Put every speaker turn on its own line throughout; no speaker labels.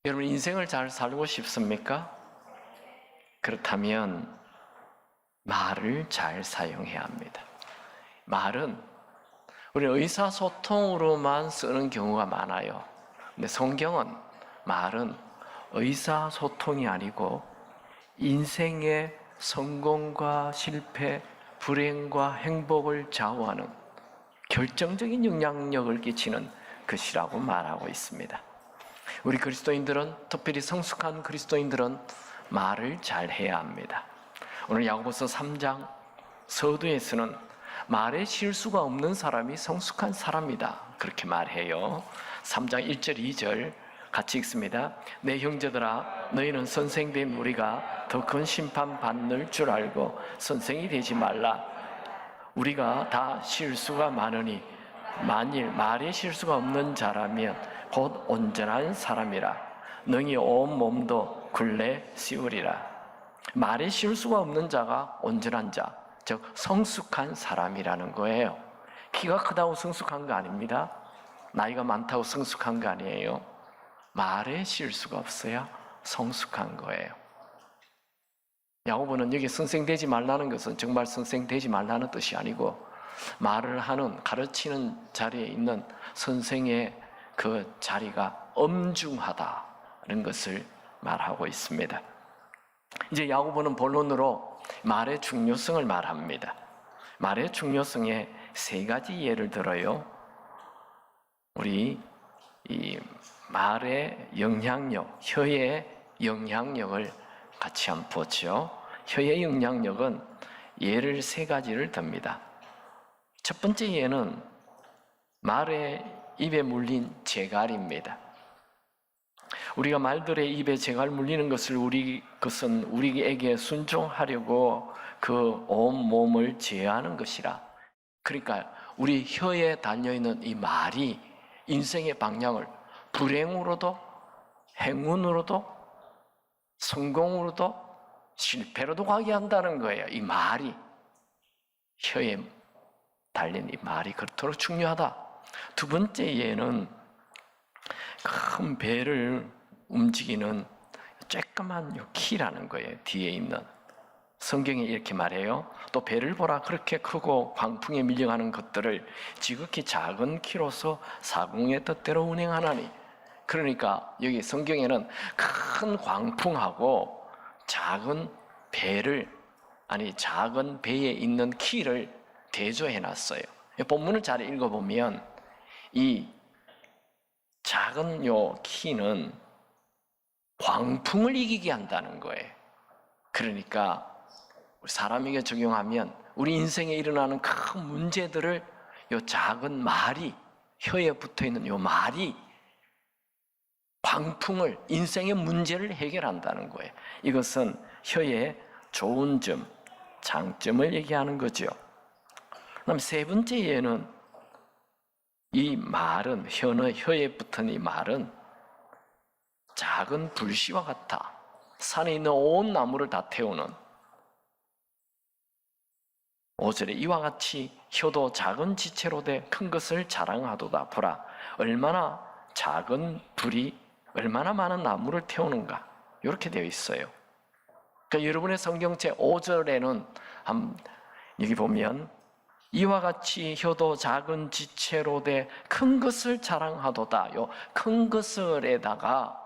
여러분, 인생을 잘 살고 싶습니까? 그렇다면 말을 잘 사용해야 합니다. 말은 우리 의사소통으로만 쓰는 경우가 많아요. 근데 성경은 말은 의사소통이 아니고 인생의 성공과 실패, 불행과 행복을 좌우하는 결정적인 영향력을 끼치는 것이라고 말하고 있습니다. 우리 그리스도인들은, 특별히 성숙한 그리스도인들은 말을 잘 해야 합니다. 오늘 야고보서 3장 서두에서는 말에 실수가 없는 사람이 성숙한 사람이다, 그렇게 말해요. 3장 1절 2절 같이 읽습니다. 내 형제들아, 너희는 선생된 우리가 더 큰 심판 받는 줄 알고 선생이 되지 말라. 우리가 다 실수가 많으니 만일 말에 실수가 없는 자라면 곧 온전한 사람이라. 능히 온 몸도 굴레 씌우리라. 말에 실수가 없는 자가 온전한 자, 즉 성숙한 사람이라는 거예요. 키가 크다고 성숙한 거 아닙니다. 나이가 많다고 성숙한 거 아니에요. 말에 실수가 없어야 성숙한 거예요. 야고보는 여기 선생되지 말라는 것은 정말 선생되지 말라는 뜻이 아니고, 말을 하는, 가르치는 자리에 있는 선생의 그 자리가 엄중하다는 것을 말하고 있습니다. 이제 야고보는 본론으로 말의 중요성을 말합니다. 말의 중요성에 세 가지 예를 들어요. 우리 이 말의 영향력, 혀의 영향력을 같이 한번 보죠. 혀의 영향력은 예를 세 가지를 듭니다. 첫 번째 예는 말의 입에 물린 재갈입니다. 우리가 말들의 입에 재갈 물리는 것은 우리에게 순종하려고 그 온 몸을 제어하는 것이라. 그러니까 우리 혀에 달려있는 이 말이 인생의 방향을 불행으로도 행운으로도 성공으로도 실패로도 가게 한다는 거예요. 이 말이, 혀에 달린 이 말이 그렇도록 중요하다. 두 번째 예는 큰 배를 움직이는 쬐끄만 요 키라는 거예요. 뒤에 있는. 성경에 이렇게 말해요. 또 배를 보라, 그렇게 크고 광풍에 밀려가는 것들을 지극히 작은 키로서 사공의 뜻대로 운행하나니. 그러니까 여기 성경에는 큰 광풍하고 작은 배에 있는 키를 대조해 놨어요. 본문을 잘 읽어보면 이 작은 요 키는 광풍을 이기게 한다는 거예요. 그러니까 사람에게 적용하면 우리 인생에 일어나는 큰 문제들을 요 작은 말이, 혀에 붙어있는 요 말이 광풍을, 인생의 문제를 해결한다는 거예요. 이것은 혀의 좋은 점, 장점을 얘기하는 거죠. 그다음 세 번째 예는 이 말은, 혀에 붙은 이 말은 작은 불씨와 같아. 산에 있는 온 나무를 다 태우는. 5절에 이와 같이 혀도 작은 지체로 돼 큰 것을 자랑하도다. 보라, 얼마나 작은 불이 얼마나 많은 나무를 태우는가. 이렇게 되어 있어요. 그러니까 여러분의 성경책 5절에는 여기 보면 이와 같이 혀도 작은 지체로 돼 큰 것을 자랑하도다. 요 큰 것을에다가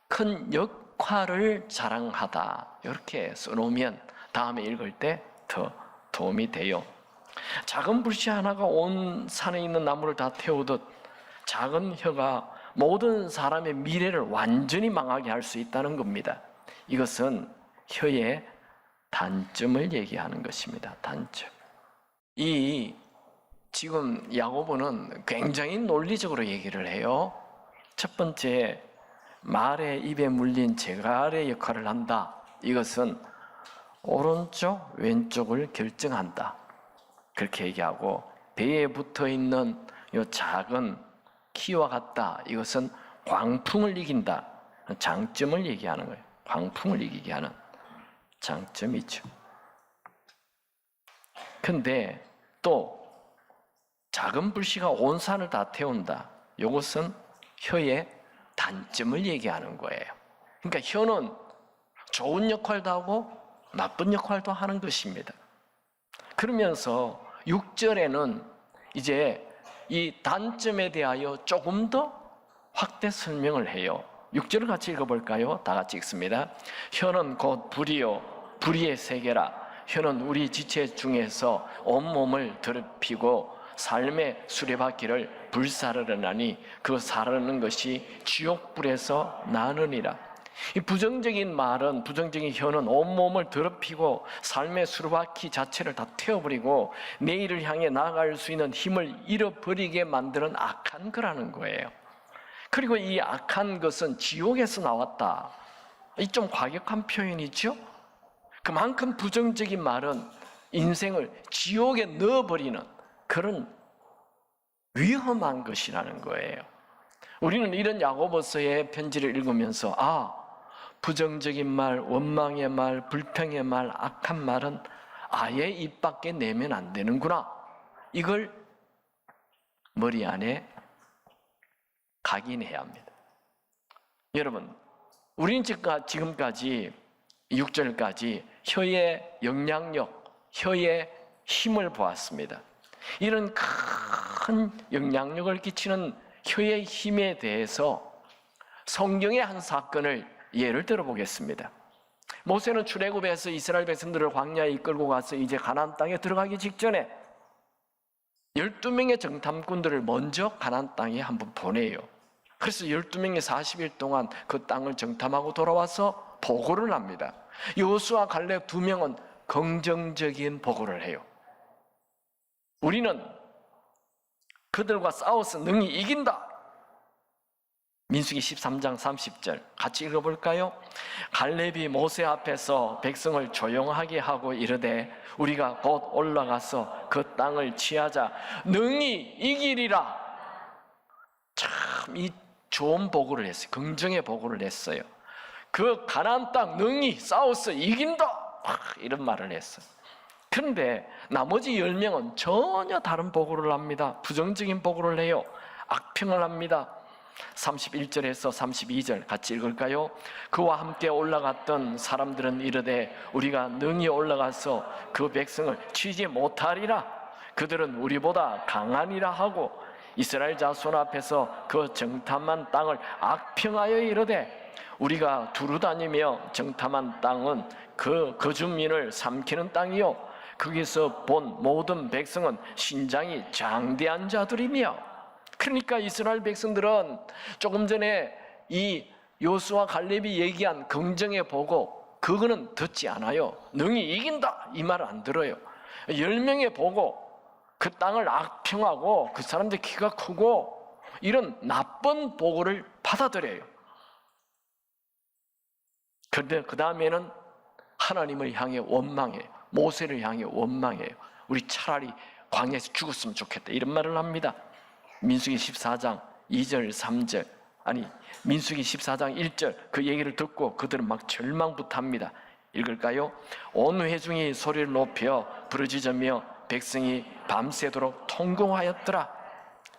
큰 역할을 자랑하다, 이렇게 써놓으면 다음에 읽을 때 더 도움이 돼요. 작은 불씨 하나가 온 산에 있는 나무를 다 태우듯 작은 혀가 모든 사람의 미래를 완전히 망하게 할 수 있다는 겁니다. 이것은 혀의 단점을 얘기하는 것입니다. 단점. 지금 야고보는 굉장히 논리적으로 얘기를 해요. 첫 번째, 말의 입에 물린 재갈의 역할을 한다. 이것은 오른쪽, 왼쪽을 결정한다. 그렇게 얘기하고, 배에 붙어있는 이 작은 키와 같다. 이것은 광풍을 이긴다. 장점을 얘기하는 거예요. 광풍을 이기게 하는 장점이죠. 근데 또 작은 불씨가 온 산을 다 태운다. 이것은 혀의 단점을 얘기하는 거예요. 그러니까 혀는 좋은 역할도 하고 나쁜 역할도 하는 것입니다. 그러면서 6절에는 이제 이 단점에 대하여 조금 더 확대 설명을 해요. 6절을 같이 읽어볼까요? 다 같이 읽습니다. 혀는 곧 불이요 불의의 세계라. 혀는 우리 지체 중에서 온몸을 더럽히고 삶의 수레바퀴를 불사르려나니 그 사르는 것이 지옥불에서 나느니라. 이 부정적인 말은, 부정적인 혀는 온몸을 더럽히고 삶의 수레바퀴 자체를 다 태워버리고 내일을 향해 나아갈 수 있는 힘을 잃어버리게 만드는 악한 거라는 거예요. 그리고 이 악한 것은 지옥에서 나왔다. 이 좀 과격한 표현이죠. 그만큼 부정적인 말은 인생을 지옥에 넣어버리는 그런 위험한 것이라는 거예요. 우리는 이런 야고보서의 편지를 읽으면서 부정적인 말, 원망의 말, 불평의 말, 악한 말은 아예 입 밖에 내면 안 되는구나. 이걸 머리 안에 각인해야 합니다. 여러분, 우리는 지금까지 6절까지 혀의 영향력, 혀의 힘을 보았습니다. 이런 큰 영향력을 끼치는 혀의 힘에 대해서 성경의 한 사건을 예를 들어보겠습니다. 모세는 출애굽에서 이스라엘 백성들을 광야에 이끌고 가서 이제 가나안 땅에 들어가기 직전에 12명의 정탐꾼들을 먼저 가나안 땅에 한번 보내요. 그래서 12명이 40일 동안 그 땅을 정탐하고 돌아와서 보고를 합니다. 여호수아 갈렙 2명은 긍정적인 보고를 해요. 우리는 그들과 싸워서 능히 이긴다. 민수기 13장 30절 같이 읽어볼까요? 갈렙이 모세 앞에서 백성을 조용하게 하고 이르되 우리가 곧 올라가서 그 땅을 취하자 능히 이기리라. 참 이 좋은 보고를 했어요. 긍정의 보고를 했어요. 그 가나안 땅 능히 싸워서 이긴다. 이런 말을 했어요. 그런데 나머지 10명은 전혀 다른 보고를 합니다. 부정적인 보고를 해요. 악평을 합니다. 31절에서 32절 같이 읽을까요? 그와 함께 올라갔던 사람들은 이르되 우리가 능히 올라가서 그 백성을 치지 못하리라. 그들은 우리보다 강하니라 하고 이스라엘 자손 앞에서 그 정탐한 땅을 악평하여 이르되 우리가 두루다니며 정탐한 땅은 그 거주민을 삼키는 땅이요 거기서 본 모든 백성은 신장이 장대한 자들이며. 그러니까 이스라엘 백성들은 조금 전에 이 여호수아 갈렙이 얘기한 긍정의 보고 그거는 듣지 않아요. 능히 이긴다 이 말을 안 들어요. 10명의 보고 그 땅을 악평하고 그 사람들 키가 크고 이런 나쁜 보고를 받아들여요. 그런데 그 다음에는 하나님을 향해 원망해요. 모세를 향해 원망해요. 우리 차라리 광야에서 죽었으면 좋겠다 이런 말을 합니다. 민수기 14장 2절 3절 민수기 14장 1절 그 얘기를 듣고 그들은 막 절망부터합니다. 읽을까요? 온 회중이 소리를 높여 부르짖으며 백성이 밤새도록 통곡하였더라.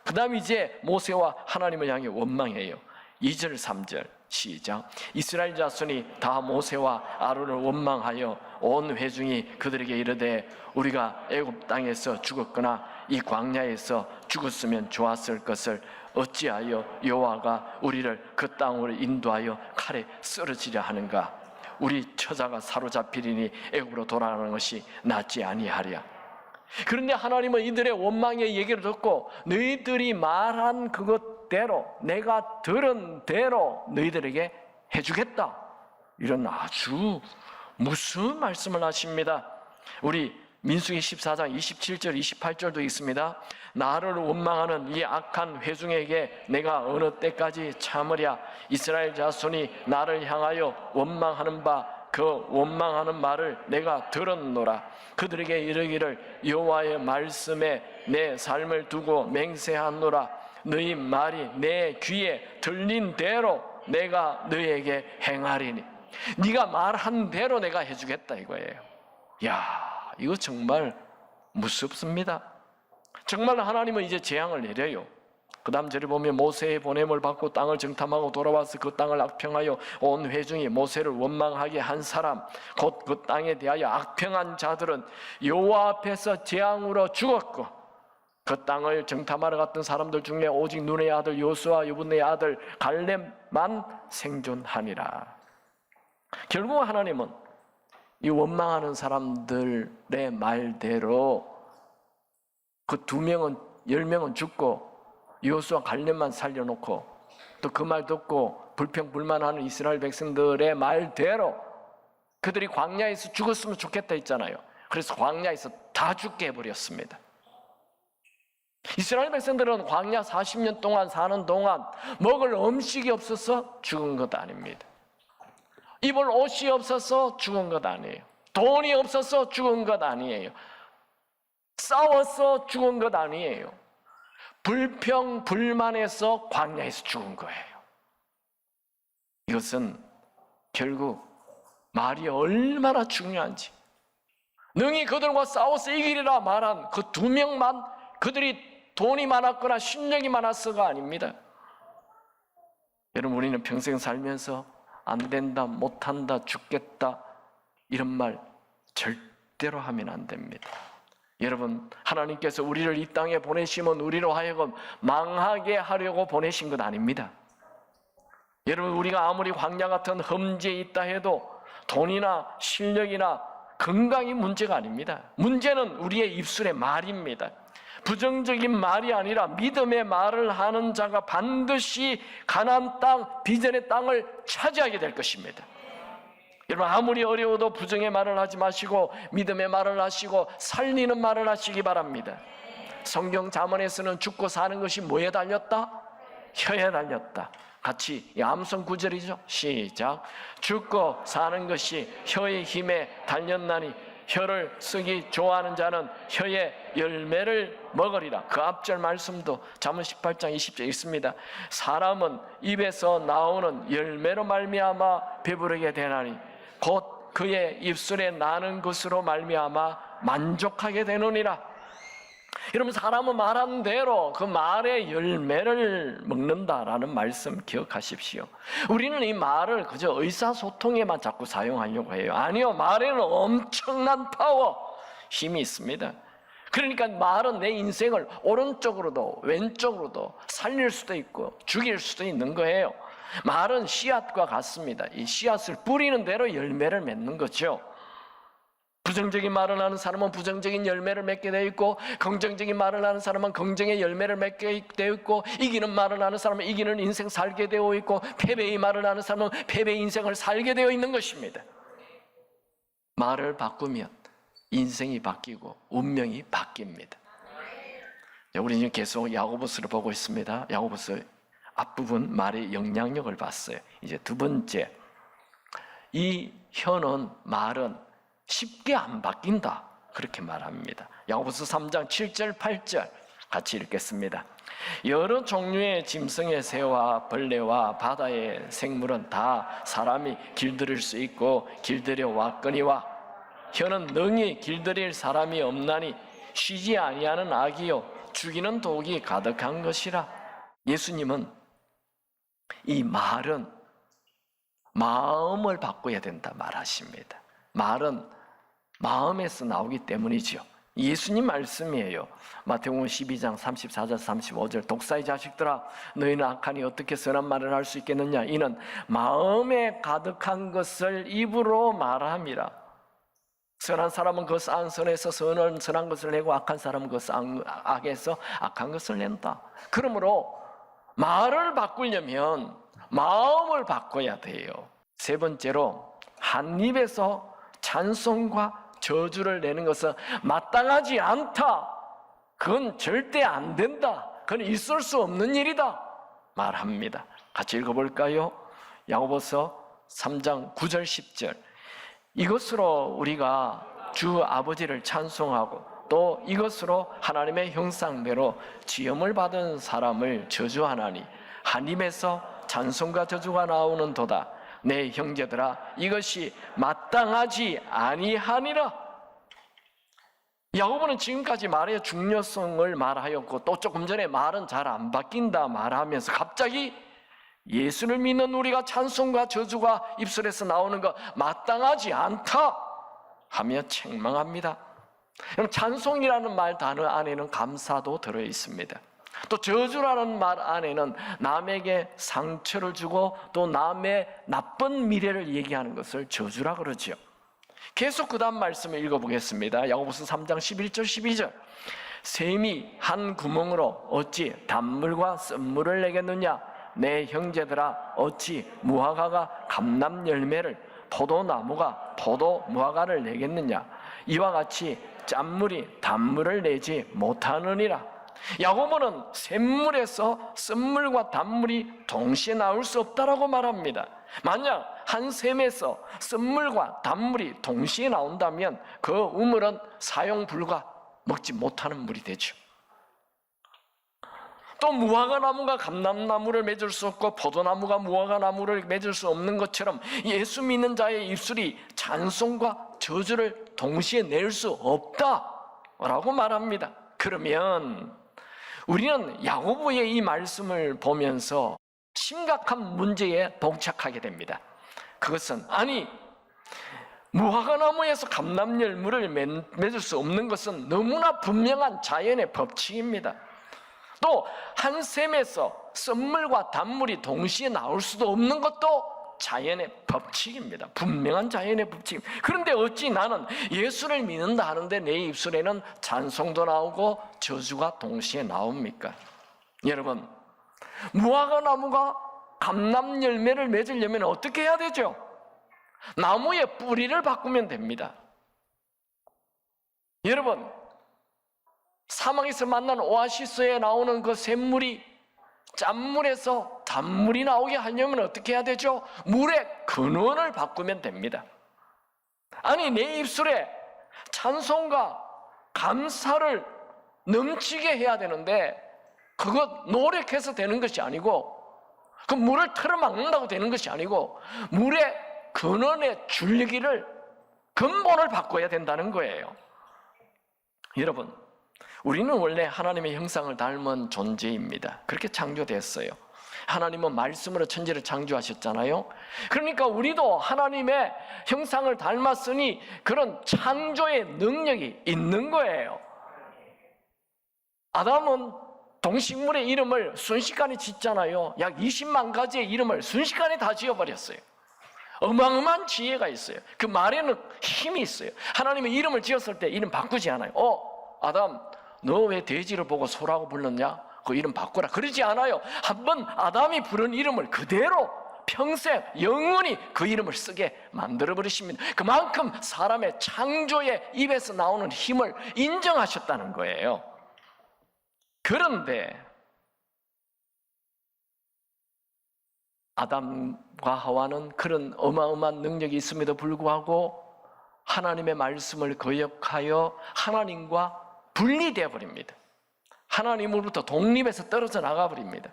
그 다음 이제 모세와 하나님을 향해 원망해요. 2절 3절 시작. 이스라엘 자손이 다 모세와 아론을 원망하여 온 회중이 그들에게 이르되 우리가 애굽 땅에서 죽었거나 이 광야에서 죽었으면 좋았을 것을 어찌하여 여호와가 우리를 그 땅으로 인도하여 칼에 쓰러지려 하는가? 우리 처자가 사로잡히리니 애굽으로 돌아가는 것이 낫지 아니하랴. 그런데 하나님은 이들의 원망의 얘기를 듣고 너희들이 말한 그것대로 내가 들은 대로 너희들에게 해주겠다. 이런 아주 무서운 말씀을 하십니다. 우리 민수기 14장 27절 28절도 있습니다. 나를 원망하는 이 악한 회중에게 내가 어느 때까지 참으랴. 이스라엘 자손이 나를 향하여 원망하는 바 그 원망하는 말을 내가 들었노라. 그들에게 이르기를 여호와의 말씀에 내 삶을 두고 맹세하노라. 너희 말이 내 귀에 들린 대로 내가 너희에게 행하리니. 네가 말한 대로 내가 해주겠다 이거예요. 야, 이거 정말 무섭습니다. 정말 하나님은 이제 재앙을 내려요. 그 다음 절에 보면 모세의 보냄을 받고 땅을 정탐하고 돌아와서 그 땅을 악평하여 온 회중이 모세를 원망하게 한 사람, 곧 그 땅에 대하여 악평한 자들은 여호와 앞에서 재앙으로 죽었고, 그 땅을 정탐하러 갔던 사람들 중에 오직 눈의 아들 요수아 여분의 아들 갈렙만 생존하니라. 결국 하나님은 이 원망하는 사람들의 말대로 그 2명은 10명은 죽고 여호수아 갈렙만 살려놓고, 또 그 말 듣고 불평불만하는 이스라엘 백성들의 말대로 그들이 광야에서 죽었으면 좋겠다 했잖아요. 그래서 광야에서 다 죽게 해버렸습니다. 이스라엘 백성들은 광야 40년 동안 사는 동안 먹을 음식이 없어서 죽은 것 아닙니다. 입을 옷이 없어서 죽은 것 아니에요. 돈이 없어서 죽은 것 아니에요. 싸워서 죽은 것 아니에요. 불평, 불만해서 광야에서 죽은 거예요. 이것은 결국 말이 얼마나 중요한지, 능히 그들과 싸워서 이기리라 말한 그 2명만 그들이 돈이 많았거나 실력이 많았어가 아닙니다. 여러분, 우리는 평생 살면서 안 된다, 못한다, 죽겠다 이런 말 절대로 하면 안 됩니다. 여러분, 하나님께서 우리를 이 땅에 보내시면 우리로 하여금 망하게 하려고 보내신 것 아닙니다. 여러분, 우리가 아무리 광야 같은 험지에 있다 해도 돈이나 실력이나 건강이 문제가 아닙니다. 문제는 우리의 입술의 말입니다. 부정적인 말이 아니라 믿음의 말을 하는 자가 반드시 가나안 땅, 비전의 땅을 차지하게 될 것입니다. 여러분, 아무리 어려워도 부정의 말을 하지 마시고 믿음의 말을 하시고 살리는 말을 하시기 바랍니다. 성경 잠언에서는 죽고 사는 것이 뭐에 달렸다? 혀에 달렸다. 같이 암송 구절이죠. 시작. 죽고 사는 것이 혀의 힘에 달렸나니 혀를 쓰기 좋아하는 자는 혀의 열매를 먹으리라. 그 앞절 말씀도 잠언 18장 20절 있습니다. 사람은 입에서 나오는 열매로 말미암아 배부르게 되나니 곧 그의 입술에 나는 것으로 말미암아 만족하게 되느니라. 여러분, 사람은 말하는 대로 그 말의 열매를 먹는다라는 말씀 기억하십시오. 우리는 이 말을 그저 의사소통에만 자꾸 사용하려고 해요. 아니요, 말에는 엄청난 파워, 힘이 있습니다. 그러니까 말은 내 인생을 오른쪽으로도 왼쪽으로도 살릴 수도 있고 죽일 수도 있는 거예요. 말은 씨앗과 같습니다. 이 씨앗을 뿌리는 대로 열매를 맺는 거죠. 부정적인 말을 하는 사람은 부정적인 열매를 맺게 되어 있고, 긍정적인 말을 하는 사람은 긍정의 열매를 맺게 되어 있고, 이기는 말을 하는 사람은 이기는 인생 살게 되어 있고, 패배의 말을 하는 사람은 패배의 인생을 살게 되어 있는 것입니다. 말을 바꾸면 인생이 바뀌고 운명이 바뀝니다. 우리 지금 계속 야고보서를 보고 있습니다. 야고보서 앞부분 말의 영향력을 봤어요. 이제 두 번째, 이 혀는, 말은 쉽게 안 바뀐다, 그렇게 말합니다. 야고보서 3장 7절 8절 같이 읽겠습니다. 여러 종류의 짐승의 새와 벌레와 바다의 생물은 다 사람이 길들일 수 있고 길들여 왔거니와 혀는 능히 길들일 사람이 없나니 쉬지 아니하는 악이요 죽이는 독이 가득한 것이라. 예수님은 이 말은 마음을 바꿔야 된다 말하십니다. 말은 마음에서 나오기 때문이지요. 예수님 말씀이에요. 마태복음 12장 34절 35절 독사의 자식들아, 너희는 악하니 어떻게 선한 말을 할 수 있겠느냐? 이는 마음에 가득한 것을 입으로 말함이라. 선한 사람은 그 싼 선에서 선한 것을 내고 악한 사람은 그 싼 악에서 악한 것을 낸다. 그러므로 말을 바꾸려면 마음을 바꿔야 돼요. 세 번째로, 한 입에서 찬송과 저주를 내는 것은 마땅하지 않다. 그건 절대 안 된다. 그건 있을 수 없는 일이다 말합니다. 같이 읽어볼까요? 야고보서 3장 9절 10절. 이것으로 우리가 주 아버지를 찬송하고 또 이것으로 하나님의 형상대로 지음을 받은 사람을 저주하나니 한 입에서 찬송과 저주가 나오는도다. 내 형제들아, 이것이 마땅하지 아니하니라. 야고보는 지금까지 말의 중요성을 말하였고 또 조금 전에 말은 잘 안 바뀐다 말하면서 갑자기 예수를 믿는 우리가 찬송과 저주가 입술에서 나오는 거 마땅하지 않다 하며 책망합니다. 찬송이라는 말 단어 안에는 감사도 들어 있습니다. 또 저주라는 말 안에는 남에게 상처를 주고 또 남의 나쁜 미래를 얘기하는 것을 저주라 그러죠. 계속 그 다음 말씀을 읽어보겠습니다. 야고보서 3장 11절 12절 샘이 한 구멍으로 어찌 단물과 쓴물을 내겠느냐 내 형제들아 어찌 무화과가 감람 열매를 포도나무가 포도 무화과를 내겠느냐 이와 같이 짠물이 단물을 내지 못하느니라. 야고보는 샘물에서 쓴물과 단물이 동시에 나올 수 없다라고 말합니다. 만약 한 샘에서 쓴물과 단물이 동시에 나온다면 그 우물은 사용 불가, 먹지 못하는 물이 되죠. 또 무화과나무가 감람나무를 맺을 수 없고 포도나무가 무화과나무를 맺을 수 없는 것처럼 예수 믿는 자의 입술이 찬송과 저주를 동시에 낼 수 없다라고 말합니다. 그러면 우리는 야고보의 이 말씀을 보면서 심각한 문제에 봉착하게 됩니다. 그것은 무화과나무에서 감람열무를 맺을 수 없는 것은 너무나 분명한 자연의 법칙입니다. 또 한 샘에서 썬물과 단물이 동시에 나올 수도 없는 것도 자연의 법칙입니다. 분명한 자연의 법칙. 그런데 어찌 나는 예수를 믿는다 하는데 내 입술에는 찬송도 나오고 저주가 동시에 나옵니까? 여러분, 무화과나무가 감람 열매를 맺으려면 어떻게 해야 되죠? 나무의 뿌리를 바꾸면 됩니다. 여러분, 사막에서 만난 오아시스에 나오는 그 샘물이 짠물에서 단물이 나오게 하려면 어떻게 해야 되죠? 물의 근원을 바꾸면 됩니다. 내 입술에 찬송과 감사를 넘치게 해야 되는데 그것 노력해서 되는 것이 아니고 그 물을 틀어막는다고 되는 것이 아니고 물의 근원의 줄기를 근본을 바꿔야 된다는 거예요. 여러분, 우리는 원래 하나님의 형상을 닮은 존재입니다. 그렇게 창조됐어요. 하나님은 말씀으로 천지를 창조하셨잖아요. 그러니까 우리도 하나님의 형상을 닮았으니 그런 창조의 능력이 있는 거예요. 아담은 동식물의 이름을 순식간에 짓잖아요. 약 20만 가지의 이름을 순식간에 다 지어버렸어요. 어마어마한 지혜가 있어요. 그 말에는 힘이 있어요. 하나님의 이름을 지었을 때 이름 바꾸지 않아요. 아담, 너 왜 돼지를 보고 소라고 불렀냐? 그 이름 바꾸라. 그러지 않아요. 한번 아담이 부른 이름을 그대로 평생 영원히 그 이름을 쓰게 만들어버리십니다. 그만큼 사람의 창조의 입에서 나오는 힘을 인정하셨다는 거예요. 그런데 아담과 하와는 그런 어마어마한 능력이 있음에도 불구하고 하나님의 말씀을 거역하여 하나님과 분리되어 버립니다. 하나님으로부터 독립해서 떨어져 나가 버립니다.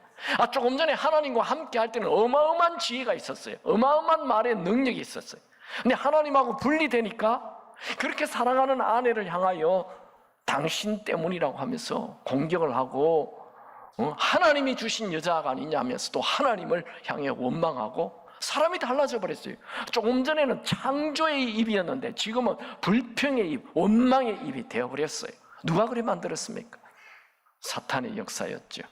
조금 전에 하나님과 함께 할 때는 어마어마한 지혜가 있었어요. 어마어마한 말의 능력이 있었어요. 근데 하나님하고 분리되니까 그렇게 사랑하는 아내를 향하여 당신 때문이라고 하면서 공격을 하고 하나님이 주신 여자가 아니냐 하면서 또 하나님을 향해 원망하고 사람이 달라져 버렸어요. 조금 전에는 창조의 입이었는데 지금은 불평의 입, 원망의 입이 되어버렸어요. 누가 그래 만들었습니까? 사탄의 역사였죠.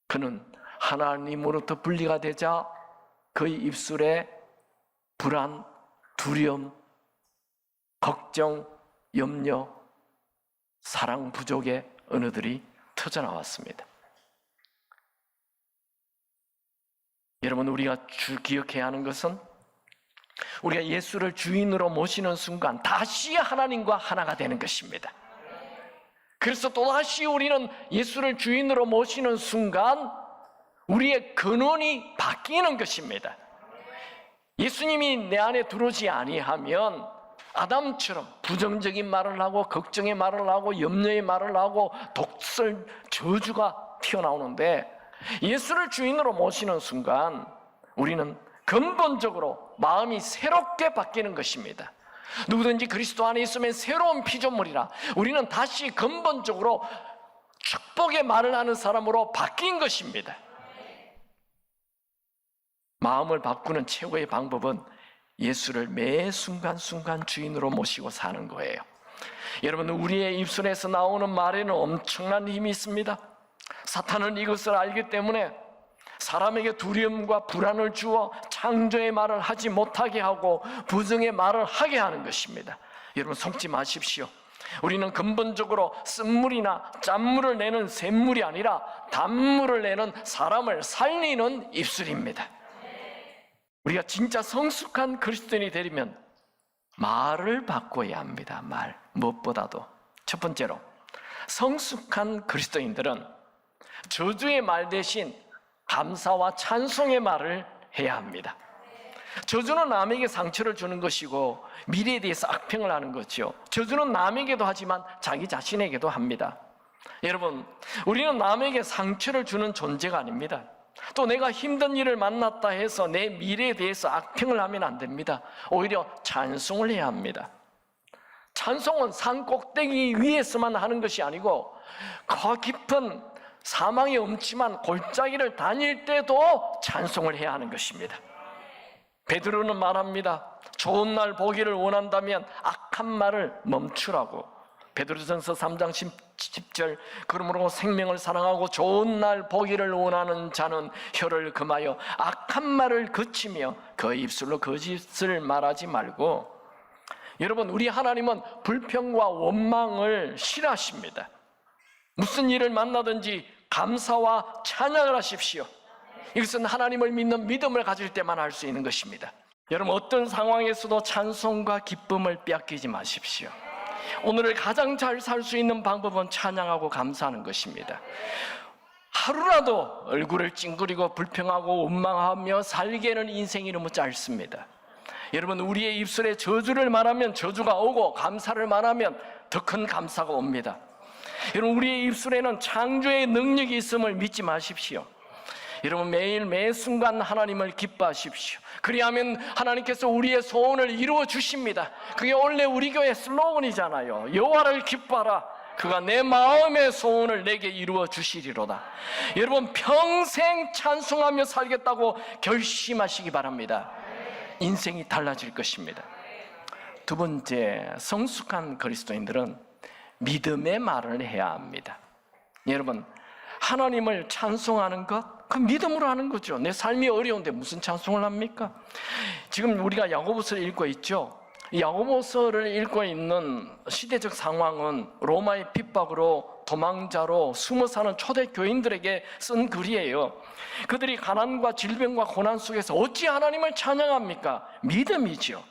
그는 하나님으로부터 분리가 되자 그의 입술에 불안, 두려움, 걱정, 염려, 사랑 부족의 언어들이 터져나왔습니다. 여러분, 우리가 기억해야 하는 것은 우리가 예수를 주인으로 모시는 순간 다시 하나님과 하나가 되는 것입니다. 그래서 또다시 우리는 예수를 주인으로 모시는 순간 우리의 근원이 바뀌는 것입니다. 예수님이 내 안에 들어오지 아니하면 아담처럼 부정적인 말을 하고 걱정의 말을 하고 염려의 말을 하고 독설, 저주가 튀어나오는데 예수를 주인으로 모시는 순간 우리는 근본적으로 마음이 새롭게 바뀌는 것입니다. 누구든지 그리스도 안에 있으면 새로운 피조물이라. 우리는 다시 근본적으로 축복의 말을 하는 사람으로 바뀐 것입니다. 마음을 바꾸는 최고의 방법은 예수를 매 순간순간 주인으로 모시고 사는 거예요. 여러분, 우리의 입술에서 나오는 말에는 엄청난 힘이 있습니다. 사탄은 이것을 알기 때문에 사람에게 두려움과 불안을 주어 창조의 말을 하지 못하게 하고 부정의 말을 하게 하는 것입니다. 여러분, 속지 마십시오. 우리는 근본적으로 쓴물이나 짠물을 내는 샘물이 아니라 단물을 내는 사람을 살리는 입술입니다. 우리가 진짜 성숙한 그리스도인이 되려면 말을 바꿔야 합니다. 말, 무엇보다도. 첫 번째로, 성숙한 그리스도인들은 저주의 말 대신 감사와 찬송의 말을 해야 합니다. 저주는 남에게 상처를 주는 것이고 미래에 대해서 악평을 하는 거죠. 저주는 남에게도 하지만 자기 자신에게도 합니다. 여러분, 우리는 남에게 상처를 주는 존재가 아닙니다. 또 내가 힘든 일을 만났다 해서 내 미래에 대해서 악평을 하면 안 됩니다. 오히려 찬송을 해야 합니다. 찬송은 산 꼭대기 위에서만 하는 것이 아니고 그 깊은 사망의 음침한 골짜기를 다닐 때도 찬송을 해야 하는 것입니다. 베드로는 말합니다. 좋은 날 보기를 원한다면 악한 말을 멈추라고. 베드로전서 3장 10절, 그러므로 생명을 사랑하고 좋은 날 보기를 원하는 자는 혀를 금하여 악한 말을 그치며 그 입술로 거짓을 말하지 말고. 여러분, 우리 하나님은 불평과 원망을 싫어하십니다. 무슨 일을 만나든지 감사와 찬양을 하십시오. 이것은 하나님을 믿는 믿음을 가질 때만 할 수 있는 것입니다. 여러분, 어떤 상황에서도 찬송과 기쁨을 빼앗기지 마십시오. 오늘을 가장 잘 살 수 있는 방법은 찬양하고 감사하는 것입니다. 하루라도 얼굴을 찡그리고 불평하고 원망하며 살기에는 인생이 너무 짧습니다. 여러분, 우리의 입술에 저주를 말하면 저주가 오고 감사를 말하면 더 큰 감사가 옵니다. 여러분, 우리의 입술에는 창조의 능력이 있음을 믿지 마십시오. 여러분, 매일 매 순간 하나님을 기뻐하십시오. 그리하면 하나님께서 우리의 소원을 이루어 주십니다. 그게 원래 우리 교회 슬로건이잖아요. 여호와를 기뻐하라. 그가 내 마음의 소원을 내게 이루어 주시리로다. 여러분, 평생 찬송하며 살겠다고 결심하시기 바랍니다. 인생이 달라질 것입니다. 두 번째, 성숙한 그리스도인들은 믿음의 말을 해야 합니다. 여러분, 하나님을 찬송하는 것, 그 믿음으로 하는 거죠. 내 삶이 어려운데 무슨 찬송을 합니까? 지금 우리가 야고보서를 읽고 있죠. 야고보서를 읽고 있는 시대적 상황은 로마의 핍박으로 도망자로 숨어 사는 초대 교인들에게 쓴 글이에요. 그들이 가난과 질병과 고난 속에서 어찌 하나님을 찬양합니까? 믿음이죠.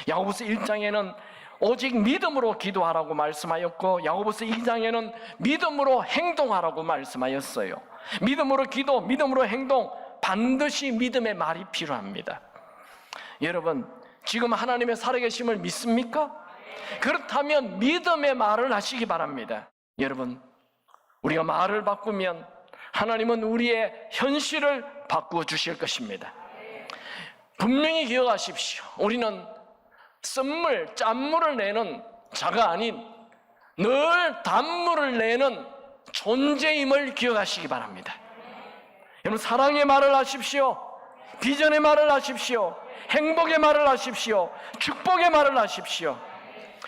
야고보서 1장에는 오직 믿음으로 기도하라고 말씀하였고, 야고보서 2장에는 믿음으로 행동하라고 말씀하였어요. 믿음으로 기도, 믿음으로 행동, 반드시 믿음의 말이 필요합니다. 여러분, 지금 하나님의 살아계심을 믿습니까? 그렇다면 믿음의 말을 하시기 바랍니다. 여러분, 우리가 말을 바꾸면 하나님은 우리의 현실을 바꾸어 주실 것입니다. 분명히 기억하십시오. 우리는 쓴물, 짠물을 내는 자가 아닌 늘 단물을 내는 존재임을 기억하시기 바랍니다. 여러분, 사랑의 말을 하십시오. 비전의 말을 하십시오. 행복의 말을 하십시오. 축복의 말을 하십시오.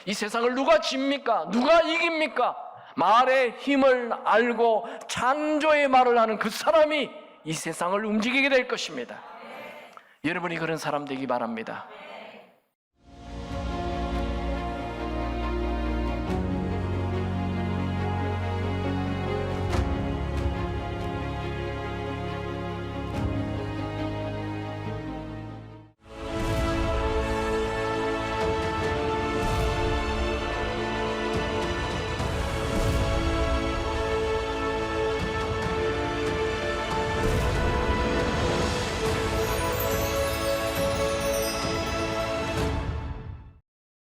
이 세상을 누가 집니까? 누가 이깁니까? 말의 힘을 알고 창조의 말을 하는 그 사람이 이 세상을 움직이게 될 것입니다. 여러분이 그런 사람 되기 바랍니다.